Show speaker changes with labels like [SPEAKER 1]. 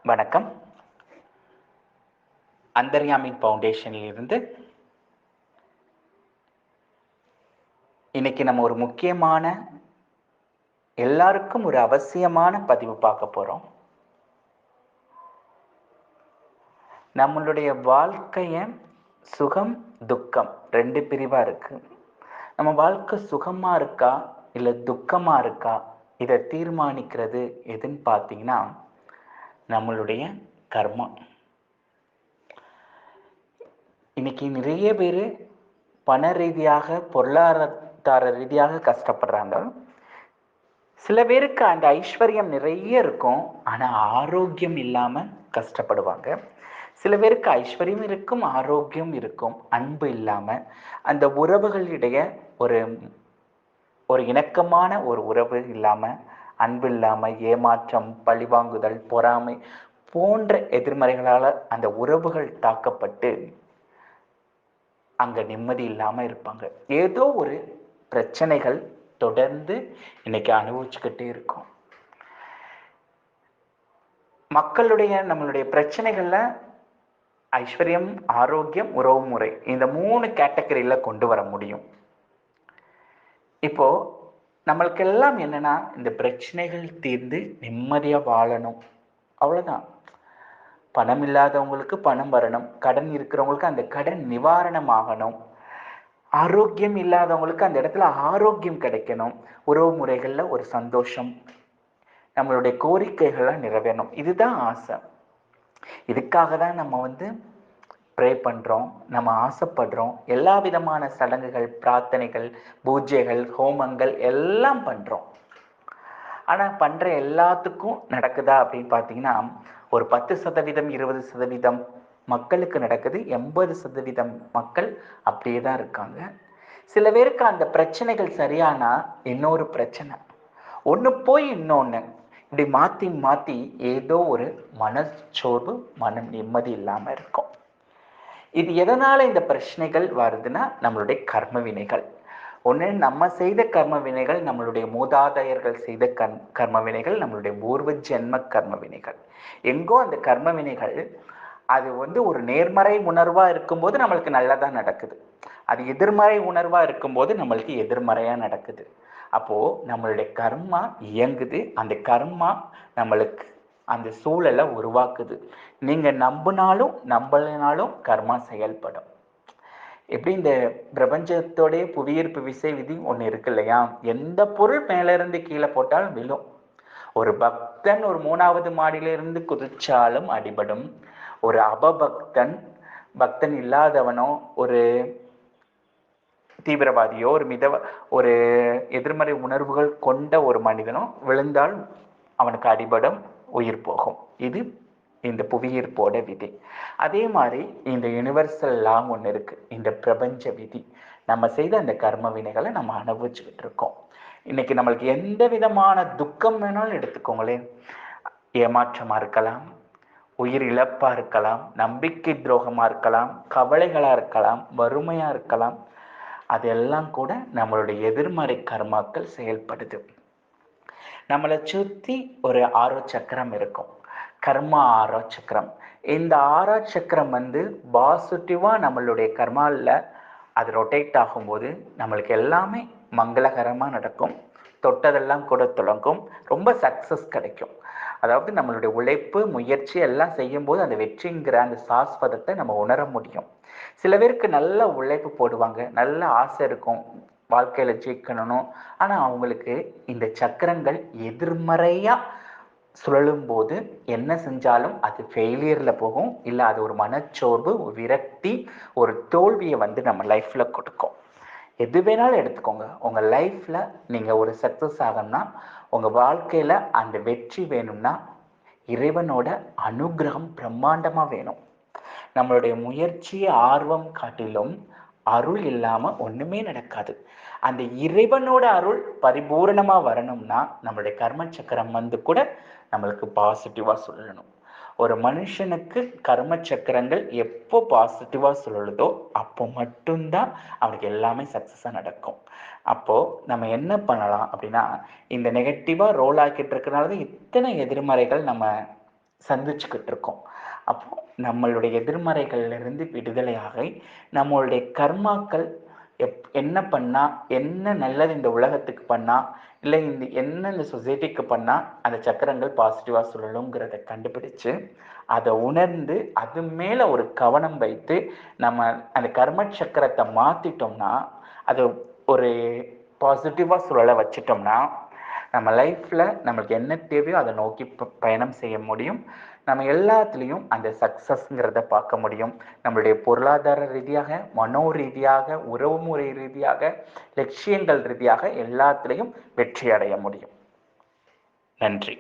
[SPEAKER 1] வணக்கம். அந்தர்யாமி ஃபவுண்டேஷனில் இருந்து இன்னைக்கு நம்ம ஒரு முக்கியமான, எல்லாருக்கும் ஒரு அவசியமான பதிவு பார்க்க போறோம். நம்மளுடைய வாழ்க்கைய சுகம், துக்கம் 2 பிரிவா இருக்கு. நம்ம வாழ்க்கை சுகமா இருக்கா இல்ல துக்கமா இருக்கா, இதை தீர்மானிக்கிறது எதுன்னு பார்த்தீங்கன்னா நம்மளுடைய கர்மா. இன்னைக்கு நிறைய பேர் பண ரீதியாக, பொருளாதார ரீதியாக கஷ்டப்படுறாங்க. சில பேருக்கு அந்த ஐஸ்வர்யம் நிறைய இருக்கும், ஆனா ஆரோக்கியம் இல்லாம கஷ்டப்படுவாங்க. சில பேருக்கு ஐஸ்வர்யம் இருக்கும், ஆரோக்கியம் இருக்கும், அன்பு இல்லாம, அந்த உறவுகளிடையே ஒரு ஒரு இணக்கமான ஒரு உறவு இல்லாம, அன்பு இல்லாம, ஏமாற்றம், பழிவாங்குதல், பொறாமை போன்ற எதிர்மறைகளால அந்த உறவுகள் தாக்கப்பட்டு அங்க நிம்மதி இல்லாம இருப்பாங்க. ஏதோ ஒரு பிரச்சனைகள் தொடர்ந்து இன்னைக்கு அனுபவிச்சுக்கிட்டே இருக்கும். நம்மளுடைய பிரச்சனைகள்ல ஐஸ்வர்யம், ஆரோக்கியம், உறவு முறை, இந்த 3 கேட்டகரியில கொண்டு வர முடியும். இப்போ நம்மளுக்கு எல்லாம் என்னன்னா, இந்த பிரச்சனைகள் தீர்ந்து நிம்மதியா வாழணும், அவ்வளவுதான். பணம் இல்லாதவங்களுக்கு பணம் வரணும், கடன் இருக்கிறவங்களுக்கு அந்த கடன் நிவாரணம் ஆகணும், ஆரோக்கியம் இல்லாதவங்களுக்கு அந்த இடத்துல ஆரோக்கியம் கிடைக்கணும், உறவு முறைகள்ல ஒரு சந்தோஷம், நம்மளுடைய கோரிக்கைகளை நிறைவேறணும். இதுதான் ஆசை. இதுக்காக தான் நம்ம ப்ரே பண்றோம், நம்ம ஆசைப்படுறோம். எல்லா விதமான சடங்குகள், பிரார்த்தனைகள், பூஜைகள், ஹோமங்கள் எல்லாம் பண்றோம். ஆனா பண்ற எல்லாத்துக்கும் நடக்குதா அப்படின்னு பார்த்தீங்கன்னா, ஒரு 10%, 20% மக்களுக்கு நடக்குது. 80% மக்கள் அப்படியே தான் இருக்காங்க. சில பேருக்கு அந்த பிரச்சனைகள் சரியானா இன்னொரு பிரச்சனை, ஒன்று போய் இன்னொன்று, இப்படி மாற்றி மாற்றி ஏதோ ஒரு மனச்சோர்வு, மன நிம்மதி இல்லாமல் இருக்கும். இது எதனால இந்த பிரச்சனைகள் வருதுன்னா, நம்மளுடைய கர்ம வினைகள். ஒன்று நம்ம செய்த கர்ம வினைகள், நம்மளுடைய மூதாதையர்கள் செய்த கர்ம வினைகள், நம்மளுடைய பூர்வ ஜென்ம கர்ம வினைகள். எங்கோ அந்த கர்ம வினைகள் அது ஒரு நேர்மறை உணர்வா இருக்கும்போது நம்மளுக்கு நல்லதா நடக்குது, அது எதிர்மறை உணர்வா இருக்கும்போது நம்மளுக்கு எதிர்மறையா நடக்குது. அப்போ நம்மளுடைய கர்மா இயங்குது, அந்த கர்மா நம்மளுக்கு அந்த சூழலை உருவாக்குது. நீங்க நம்பினாலும் நம்பலைனாலும் கர்மா செயல்படும். எப்படி இந்த பிரபஞ்சத்தோடைய புவியீர்ப்பு விசை விதி ஒன்று இருக்கு இல்லையா, எந்த பொருள் மேல இருந்து கீழே போட்டாலும் விழும். ஒரு பக்தன் ஒரு 3வது மாடியிலிருந்து குதிச்சாலும் அடிபடும். ஒரு அபபக்தன், பக்தன் இல்லாதவனோ, ஒரு தீவிரவாதியோ, ஒரு எதிர்மறை உணர்வுகள் கொண்ட ஒரு மனிதனோ விழுந்தால் அவனுக்கு அடிபடும், உயிர் போகும். இது இந்த புவியீர்ப்போட விதி. அதே மாதிரி இந்த யுனிவர்சல் லா ஒன்று இருக்கு, இந்த பிரபஞ்ச விதி. நம்ம செய்த அந்த கர்ம வினைகளை நம்ம அனுபவிச்சுக்கிட்டு இருக்கோம். இன்னைக்கு நம்மளுக்கு எந்த விதமான துக்கம் வேணாலும் எடுத்துக்கோங்களேன். ஏமாற்றமா இருக்கலாம், உயிர் இழப்பா இருக்கலாம், நம்பிக்கை துரோகமா இருக்கலாம், கவலைகளா இருக்கலாம், வறுமையா இருக்கலாம். அதெல்லாம் கூட நம்மளுடைய எதிர்மறை கர்மாக்கள் செயல்படுது. நம்மளை சுற்றி ஒரு ஆரோ சக்கரம் இருக்கும், கர்மா ஆரோ சக்கரம். இந்த ஆரோ சக்கரம் பாசிட்டிவா நம்மளுடைய கர்மாவில் அது ரொட்டேட் ஆகும்போது நம்மளுக்கு எல்லாமே மங்களகரமா நடக்கும். தொட்டதெல்லாம் கூட தொடங்கும், ரொம்ப சக்சஸ் கிடைக்கும். அதாவது நம்மளுடைய உழைப்பு, முயற்சி எல்லாம் செய்யும் போது அந்த வெற்றிங்கிற அந்த சாஸ்வதத்தை நம்ம உணர முடியும். சில பேருக்கு நல்ல உழைப்பு போடுவாங்க, நல்ல ஆசை இருக்கும் வாழ்க்கையில ஜெயிக்கணும். ஆனா அவங்களுக்கு இந்த சக்கரங்கள் எதிர்மறையா சுழலும் போது என்ன செஞ்சாலும் அது ஃபெயிலியர்ல போகும், இல்லை அது ஒரு மனச்சோர்வு, விரக்தி, ஒரு தோல்வியை நம்ம லைஃப்ல கொடுக்கும். எது வேணாலும் எடுத்துக்கோங்க. உங்க லைஃப்ல நீங்க ஒரு சக்சஸ் ஆகணும்னா, உங்க வாழ்க்கையில அந்த வெற்றி வேணும்னா இறைவனோட அனுகிரகம் பிரம்மாண்டமா வேணும். நம்மளுடைய முயற்சி, ஆர்வம் காட்டிலும் அருள் இல்லாம ஒண்ணுமே நடக்காது. அந்த இறைவனோட அருள் பரிபூரணமா வரணும்னா நம்மளுடைய கர்ம சக்கரம் கூட நம்மளுக்கு பாசிட்டிவா சொல்லணும். ஒரு மனுஷனுக்கு கர்ம சக்கரங்கள் எப்போ பாசிட்டிவா சொல்லுதோ அப்போ மட்டும்தான் அவனுக்கு எல்லாமே சக்சஸா நடக்கும். அப்போ நம்ம என்ன பண்ணலாம் அப்படின்னா, இந்த நெகட்டிவா ரோல் ஆக்கிட்டு இருக்கனாலதான் இத்தனை எதிர்மறைகள் நம்ம சந்திச்சுக்கிட்டு இருக்கோம். அப்போ நம்மளுடைய எதிர்மறைகள்ல இருந்து விடுதலையாகி நம்மளுடைய கர்மாக்கள் என்ன பண்ணா, என்ன நல்லது இந்த உலகத்துக்கு பண்ணா, இல்லை என்ன இந்த சொசைட்டிக்கு பண்ணா அந்த சக்கரங்கள் பாசிட்டிவா சொல்லணுங்கிறத கண்டுபிடிச்சு அதை உணர்ந்து அது மேல ஒரு கவனம் வைத்து நம்ம அந்த கர்ம சக்கரத்தை மாத்திட்டோம்னா, அது ஒரு பாசிட்டிவா சுழல வச்சிட்டோம்னா, நம்ம லைஃப்ல நம்மளுக்கு என்ன தேவையோ அதை நோக்கி பயணம் செய்ய முடியும். நம்ம எல்லாத்துலேயும் அந்த சக்சஸ்ங்கிறத பார்க்க முடியும். நம்மளுடைய பொருளாதார ரீதியாக, மனோ ரீதியாக, உறவுமுறை ரீதியாக, லட்சியங்கள் ரீதியாக எல்லாத்துலேயும் வெற்றி அடைய முடியும். நன்றி.